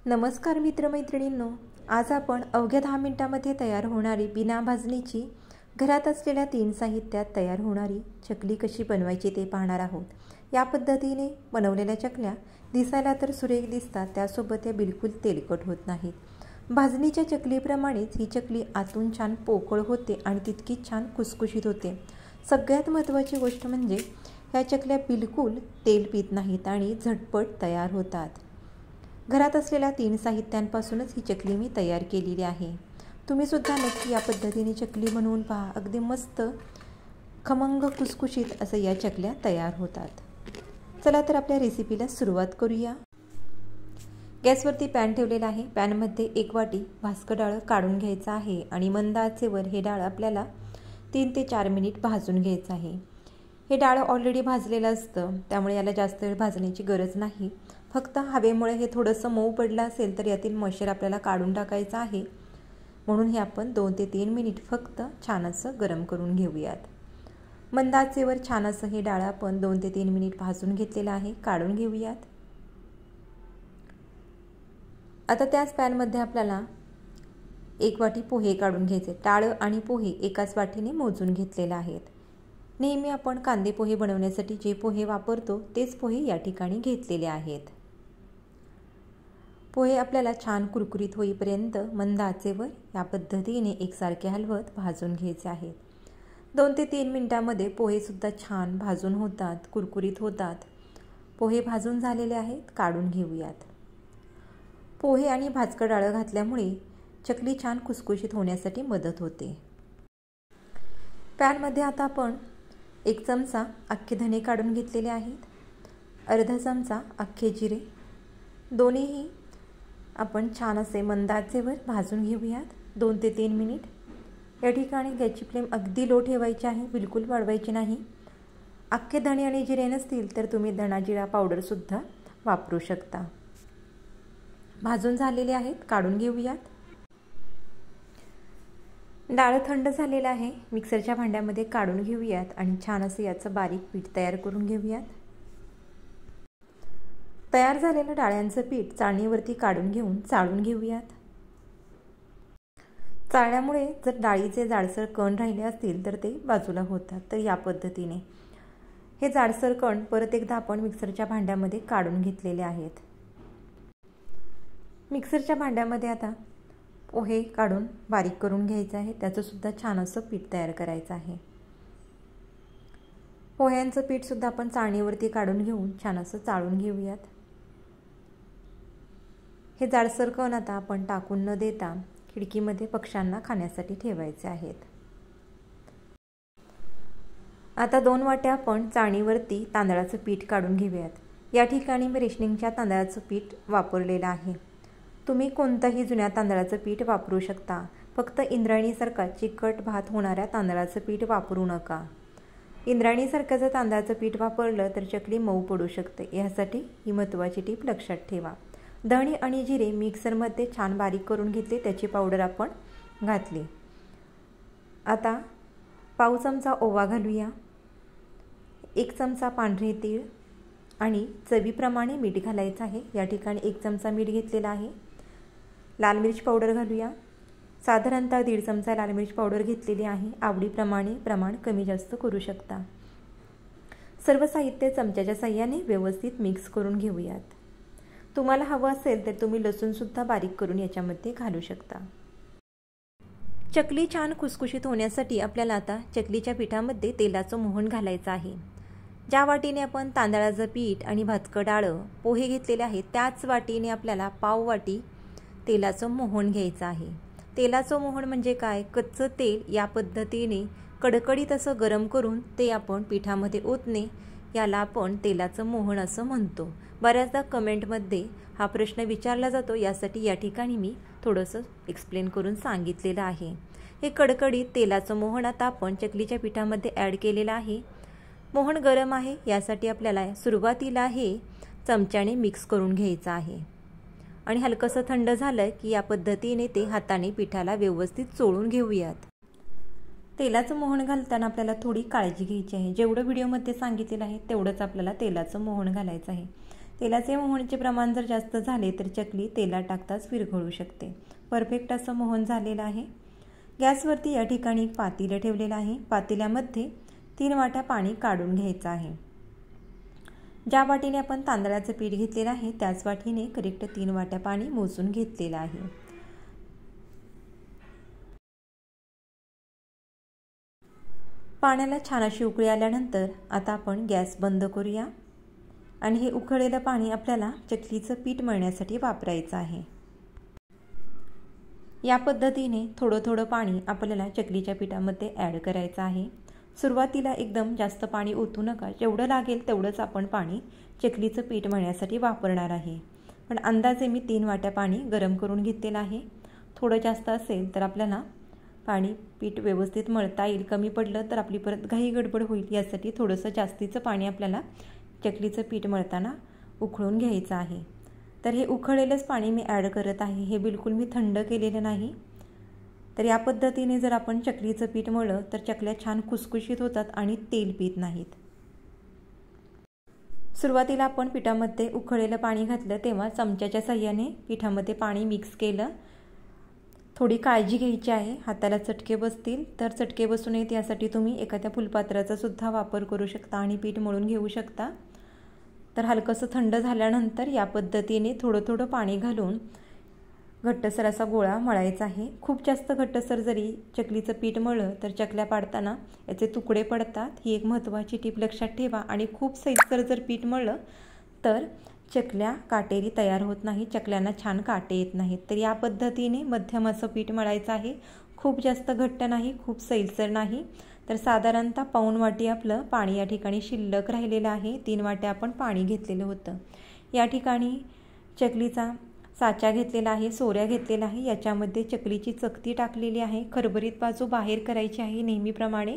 नमस्कार मित्रमैत्रिणींनो, आज आपण अवघ्या 10 मिनिटांमध्ये तयार होणारी बिना भाजणीची घरात असलेल्या 3 साहित्यात तयार होणारी चकली कशी बनवायची ते पाहणार आहोत। या पद्धतीने बनवलेल्या चकल्या दिसायला तर सुरेख दिसतात, त्यासोबत त्या बिलकुल तेलकट होत नाहीत। भाजणीच्या चकलीप्रमाणेच ही चकली आतून छान पोकळ होते आणि तितकीच छान खुसखुशीत होते। सगळ्यात महत्त्वाची गोष्ट म्हणजे ह्या चकल्या बिलकुल तेल पीत नाहीत आणि झटपट तयार होतात। घरात असलेल्या 3 साहित्यांपासूनच ही चकली मी तयार केलेली आहे। तुम्ही सुद्धा नक्की या पद्धतीने चकली बनवून पहा, अगदी मस्त खमंग खुसखुशीत असं या चकल्या तयार होतात। चला तर आपल्या रेसिपीला सुरुवात करूया। गॅसवरती पॅन ठेवलेला आहे। पॅनमध्ये 1 वाटी भाजकं डाळ काढून घ्यायचं आहे आणि मंद आचेवर हे डाळ आपल्याला 3 ते 4 मिनिट भाजून घ्यायचं आहे। हे डाळ ऑलरेडी भाजलेलं असतं, त्यामुळे याला जास्त वेळ भाजण्याची गरज नाही। फक्त हवेमुळे हे थोडंसं मऊ पडलं असेल तर यातील मॉइश्चर आपल्याला काढून टाकायचं आहे, म्हणून हे आपण 2 ते 3 मिनिट फक्त छान असं गरम करून घेऊयात। मंद आचेवर छान असं हे डाळ आपण 2 ते 3 मिनिट भाजून घेतलेलं आहे, काढून घेऊयात। आता त्याच पॅनमध्ये आपल्याला 1 वाटी पोहे काढून घ्यायचे। डाळ आणि पोहे एकाच वाटीने मोजून घेतलेले आहेत। नेहमी आपण कांदे पोहे बनवण्यासाठी जे पोहे वापरतो तेच पोहे या ठिकाणी घेतलेले आहेत। पोहे आपल्याला छान कुरकुरीत होईपर्यंत मंद आचेवर या पद्धतीने एकसारखे हलवत भाजून घ्यायचे आहेत। 2 ते 3 मिनिटांमध्ये पोहे सुद्धा छान भाजून होतात, कुरकुरीत होतात। पोहे भाजून झालेले आहेत, काढून घेऊयात। पोहे आणि भाजकं डाळ घातल्यामुळे चकली छान खुसखुशीत होण्यासाठी मदत होते। पॅनमध्ये आता आपण 1 चमचा अख्खे धणे काढून घेतलेले आहेत, अर्धा चमचा अख्खे जिरे, दोन्हीही आपण छान असे मंद आचेवर भाजून घेऊयात 2 ते 3 मिनिट। या ठिकाणी गॅसची फ्लेम अगदी लो ठेवायची आहे, बिलकुल वाढवायची नाही। अख्खे धणे आणि जिरे नसतील तर तुम्ही धणा जिरा पावडरसुद्धा वापरू शकता। भाजून झालेले आहेत, काढून घेऊयात। डाळ थंड झालेला आहे, मिक्सरच्या भांड्यामध्ये काढून घेऊयात आणि छान असं याचं बारीक पीठ तयार करून घेऊयात। तयार झालेलं डाळ्यांचं पीठ चाळणीवरती काढून घेऊन चाळून घेऊयात। चाळल्यामुळे जर डाळीचे जाडसर कण राहिले असतील तर ते बाजूला होतात, तर या पद्धतीने हे जाडसर कण परत एकदा आपण मिक्सरच्या भांड्यामध्ये काढून घेतलेले आहेत। मिक्सरच्या भांड्यामध्ये आता पोहे काढून बारीक करून घ्यायचं आहे, त्याचं सुद्धा छान असं पीठ तयार करायचं आहे। पोह्यांचं पीठ सुद्धा आपण चाळणीवरती काढून घेऊन छान असं चाळून घेऊयात। हे जाडसर कण आता आपण टाकून न देता खिडकीमध्ये पक्ष्यांना खाण्यासाठी ठेवायचे आहेत। आता 2 वाट्या आपण चाळणीवरती तांदळाचं पीठ काढून घेऊयात। या ठिकाणी मी रेशनिंगच्या तांदळाचं पीठ वापरलेलं आहे। तुम्ही कोणतंही जुन्या तांदळाचं पीठ वापरू शकता, फक्त इंद्रायणीसारखा चिकट भात होणाऱ्या तांदळाचं पीठ वापरू नका। इंद्रायणीसारखं जर तांदळाचं पीठ वापरलं तर चकली मऊ पडू शकते, यासाठी ही महत्त्वाची टीप लक्षात ठेवा। धणे आणि जिरे मिक्सरमध्ये छान बारीक करून घेतले, त्याची पावडर आपण घातली। आता पाव चमचा ओवा घालूया, 1 चमचा पांढरे तीळ आणि चवीप्रमाणे मीठ घालायचं आहे। या ठिकाणी 1 चमचा मीठ घेतलेला आहे। लाल मिर्च पावडर घालूया, साधारणतः 1.5 चमचा लाल मिर्च पावडर घेतलेली आहे। आवडीप्रमाणे प्रमाण कमी जास्त करू शकता। सर्व साहित्य चमच्याच्या साहाय्याने व्यवस्थित मिक्स करून घेऊयात। तुम्हाला हवं असेल तर तुम्ही लसूणसुद्धा बारीक करून याच्यामध्ये घालू शकता। चकली छान खुसखुशीत होण्यासाठी आपल्याला आता चकलीच्या पिठामध्ये तेलाचं मोहन घालायचं आहे। ज्या वाटीने आपण तांदळाचं पीठ आणि भाजकं डाळ पोहे घेतलेले आहेत, त्याच वाटीने आपल्याला पाव वाटी तेलाचं मोहन घ्यायचं आहे। तेलाचं मोहन म्हणजे काय? कच्चं तेल या पद्धतीने कडकडीत असं गरम करून ते आपण पिठामध्ये ओतणे, याला आपण तेलाचं मोहन असं म्हणतो। बऱ्याचदा कमेंटमध्ये हा प्रश्न विचारला जातो, यासाठी या ठिकाणी मी थोडंसं एक्सप्लेन करून सांगितलेलं आहे। हे कडकडीत तेलाचं मोहन आता आपण चकलीच्या पिठामध्ये ॲड केलेलं आहे। मोहन गरम आहे, यासाठी आपल्याला सुरुवातीला हे चमच्याने मिक्स करून घ्यायचं आहे आणि हलकंसं थंड झालं की या पद्धतीने ते हाताने पिठाला व्यवस्थित चोळून घेऊयात। तेलाचं मोहन घालताना आपल्याला थोडी काळजी घ्यायची आहे। जेवढं व्हिडिओमध्ये सांगितलेलं आहे तेवढंच आपल्याला तेलाचं मोहन घालायचं आहे। तेलाचे मोहनचे प्रमाण जर जास्त झाले तर चकली तेलात टाकताच विरघळू शकते। परफेक्ट असं मोहन झालेलं आहे। गॅसवरती या ठिकाणी एक पातेलं ठेवलेलं आहे। पातेल्यामध्ये 3 वाट्या पाणी काढून घ्यायचं आहे। ज्या वाटीने आपण तांदळाचं पीठ घेतलेलं आहे त्याच वाटीने करेक्ट 3 वाट्या पाणी मोजून घेतलेलं आहे। पाण्याला छान अशी उकळी आल्यानंतर आता आपण गॅस बंद करूया आणि हे उकळलेलं पाणी आपल्याला चकलीचं पीठ मळण्यासाठी वापरायचं आहे। या पद्धतीने थोडं पाणी आपल्याला चकलीच्या पिठामध्ये ॲड करायचं आहे। सुरुवातीला एकदम जास्त पाणी ओतू नका, जेवढं लागेल तेवढंच आपण पाणी चकलीचं पीठ मळण्यासाठी वापरणार आहे। पण अंदाजे मी 3 वाट्या पाणी गरम करून घेतलेलं आहे। थोडं जास्त असेल तर आपल्याला पाणी पीठ व्यवस्थित मळता येईल, कमी पडलं तर आपली परत घाई गडबड होईल, यासाठी थोडंसं जास्तीचं पाणी आपल्याला चकलीचं पीठ मळताना उकळून घ्यायचं आहे। तर हे उकळलेलंच पाणी मी ॲड करत आहे, हे बिलकुल मी थंड केलेलं नाही। तर या पद्धतीने जर आपण चकलीचं पीठ मळलं तर चकल्या छान खुसखुशीत होतात आणि तेल पीत नाहीत। सुरुवातीला आपण पिठामध्ये उकळलेलं पाणी घातलं तेव्हा चमच्याच्या साहाय्याने पिठामध्ये पाणी मिक्स केलं। थोडी काळजी घ्यायची आहे, हाताला चटके बसतील तर चटके बसू नयेत यासाठी तुम्ही एखाद्या फुलपात्राचा सुद्धा वापर करू शकता आणि पीठ मळून घेऊ शकता। तर हलकंसं थंड झाल्यानंतर या पद्धतीने थोडं पाणी घालून घट्टसर असा गोळा मळायचा आहे। खूप जास्त घट्टसर जरी चकलीचं पीठ मळलं तर चकल्या पाडताना याचे तुकडे पडतात, ही एक महत्त्वाची टीप लक्षात ठेवा। आणि खूप सैलसर जर पीठ मळलं तर चकल्या काटेरी तयार होत नाही, चकल्यांना छान काटे येत नाहीत। तर या पद्धतीने मध्यम असं पीठ मळायचं आहे, खूप जास्त घट्ट नाही, खूप सैलसर नाही। तर साधारणतः पाऊण वाटी आपलं पाणी या ठिकाणी शिल्लक राहिलेलं आहे। 3 वाट्या आपण पाणी घेतलेलं होतं। या ठिकाणी चकलीचा साचा घेतलेला आहे, सोऱ्या घेतलेला आहे, याच्यामध्ये चकलीची चकती टाकलेली आहे। खरबरीत बाजू बाहेर करायची आहे नेहमीप्रमाणे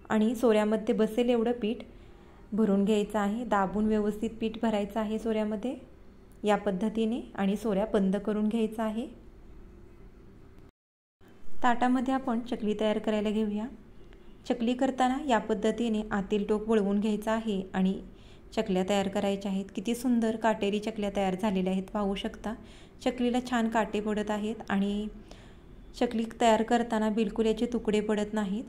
आणि सोऱ्यामध्ये बसेल एवढं पीठ भरून घ्यायचं आहे। दाबून व्यवस्थित पीठ भरायचं आहे सोऱ्यामध्ये या पद्धतीने आणि सोऱ्या बंद करून घ्यायचा आहे। ताटामध्ये आपण चकली तयार करायला घेऊया। चकली करताना या पद्धतीने आतील टोक वळवून घ्यायचं आहे आणि चकल्या तयार करायच्या आहेत। किती सुंदर काटेरी चकल्या तयार झालेल्या आहेत, पाहू शकता। चकलीला छान काटे पडत आहेत आणि चकली तयार करताना बिलकुल याचे तुकडे पडत नाहीत।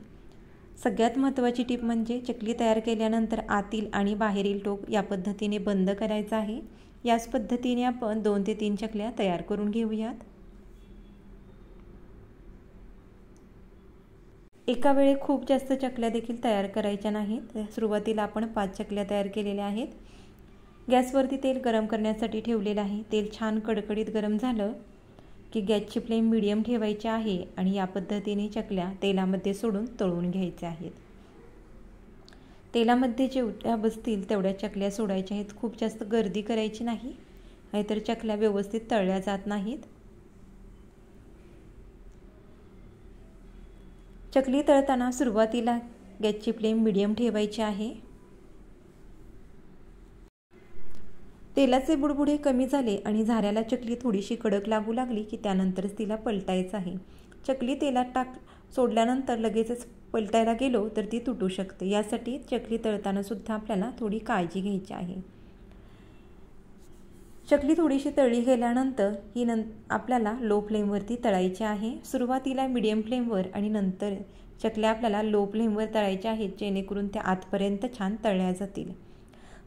सगळ्यात महत्त्वाची टीप म्हणजे चकली तयार केल्यानंतर आतील आणि बाहेरील टोक या पद्धतीने बंद करायचं आहे। याच पद्धतीने आपण 2 ते 3 चकल्या तयार करून घेऊयात। एका वेळी खूप जास्त चकल्या देखील तयार करायच्या नाहीत। सुरुवातीला आपण 5 चकल्या तयार केलेल्या आहेत। गॅसवरती तेल गरम करण्यासाठी ठेवलेलं आहे। तेल छान कडकडीत गरम झालं की गॅसची फ्लेम मीडियम ठेवायची आहे आणि या पद्धतीने चकल्या तेलामध्ये सोडून तळून घ्यायच्या आहेत। तेलामध्ये जेवढ्या बसतील तेवढ्या चकल्या सोडायच्या आहेत, खूप जास्त गर्दी करायची नाही, नाहीतर चकल्या व्यवस्थित तळल्या जात नाहीत। चकली तळताना सुरुवातीला गॅसची फ्लेम मीडियम ठेवायची आहे। तेलाचे बुडबुडे कमी झाले आणि झाऱ्याला चकली थोडीशी कडक लागू लागली की त्यानंतरच तिला पलटायचं आहे। चकली तेलात सोडल्यानंतर लगेचच पलटायला गेलो तर ती तुटू शकते, यासाठी चकली तळताना सुद्धा आपल्याला थोडी काळजी घ्यायची आहे। चकली थोडीशी तळली गेल्यानंतर आपल्याला लो फ्लेमवरती तळायची आहे। सुरुवातीला मीडियम फ्लेमवर आणि नंतर चकल्या आपल्याला लो फ्लेमवर तळायच्या आहेत, जेणेकरून त्या आतपर्यंत छान तळल्या जातील।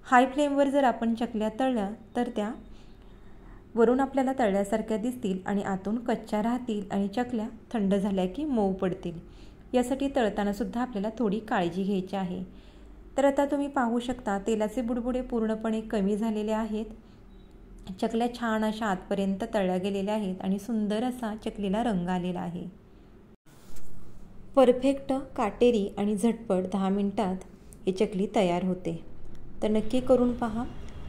हाय फ्लेमवर जर आपण चकल्या तळल्या तर त्या वरून आपल्याला तळल्यासारख्या दिसतील आणि आतून कच्च्या राहतील आणि चकल्या थंड झाल्या की मऊ पडतील। यासाठी तळताना सुद्धा आपल्याला थोडी काळजी घ्यायची आहे। तर आता तुम्ही पाहू शकता तेलाचे बुडबुडे पूर्णपणे कमी झालेले आहेत। चकल्या छान अशा आतपर्यंत तळल्या गेलेल्या आहेत आणि सुंदर असा चकलीला रंग आलेला आहे। परफेक्ट काटेरी आणि झटपट 10 मिनिटात ही चकली तयार होते। तर नक्की करून पहा।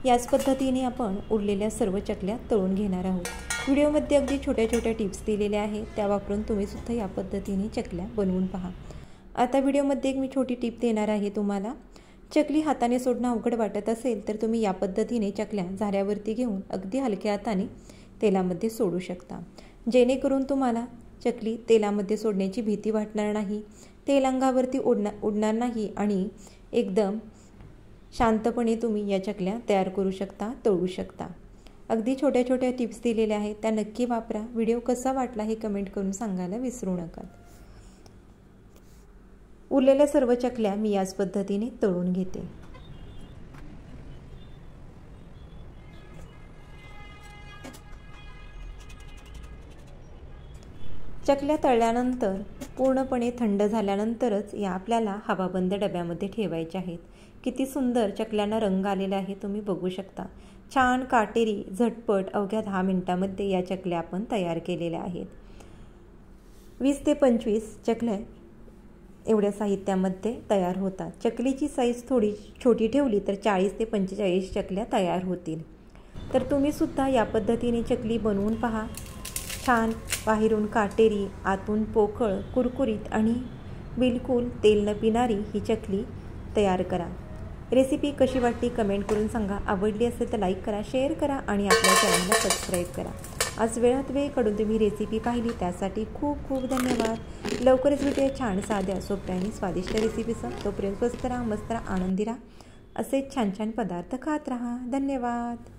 याच पद्धतीने आपण उरलेल्या सर्व चकल्या तळून घेणार आहोत। व्हिडिओमध्ये अगदी छोट्या छोट्या टिप्स दिलेल्या आहेत, त्या वापरून तुम्ही सुद्धा या पद्धतीने चकल्या बनवून पहा। आता व्हिडिओमध्ये एक मी छोटी टिप देणार आहे तुम्हाला। चकली हाताने सोडणं अवघड वाटत असेल तर तुम्ही या पद्धतीने चकल्या झाऱ्यावरती घेऊन अगदी हलक्या हाताने तेलामध्ये सोडू शकता, जेणेकरून तुम्हाला चकली तेलामध्ये सोडण्याची भीती वाटणार नाही, तेल अंगावरती उडणार नाही आणि एकदम शांतपणे तुम्ही या चकल्या तयार करू शकता, तळू शकता. अगदी छोट्या छोट्या टिप्स दिलेल्या आहेत, त्या नक्की वापरा. व्हिडिओ कसा वाटला हे कमेंट करून सांगायला विसरू नका. उरलेल्या सर्व चकल्या मी याच पद्धतीने तळून घेते. चकल्या तळल्यानंतर पूर्णपणे थंड झाल्यानंतरच या आपल्याला हवाबंद डब्यामध्ये ठेवायच्या आहेत. किती सुंदर चकल्यांना रंग आलेला आहे, तुम्ही बघू शकता. छान काटेरी झटपट अवघ्या 10 मिनिटांमध्ये या चकल्या आपण तयार केलेल्या आहेत. 20 ते 25 चकल्या एवढ्या साहित्यामध्ये तयार होतात. चकलीची साईज थोडी छोटी ठेवली तर 40 ते 45 चकल्या तयार होतील. तर तुम्हीसुद्धा या पद्धतीने चकली बनवून पहा. छान बाहेरून काटेरी, आतून पोकळ, कुरकुरीत आणि बिलकुल तेल न पिणारी ही चकली तयार करा. रेसिपी कशी वाटली कमेंट करून सांगा. आवडली असेल तर लाईक करा, शेअर करा आणि आपल्या चॅनलला सबस्क्राईब करा. आज वेळात वेळ काढून तुम्ही रेसिपी पाहिली त्यासाठी खूप खूप धन्यवाद. लवकरच भेटूया छान साध्या सोप्या आणि स्वादिष्ट रेसिपीचा. तोपर्यंत स्वस्त राहा, मस्त राहा, आनंदी राहा. असेच छान छान पदार्थ खात राहा. धन्यवाद.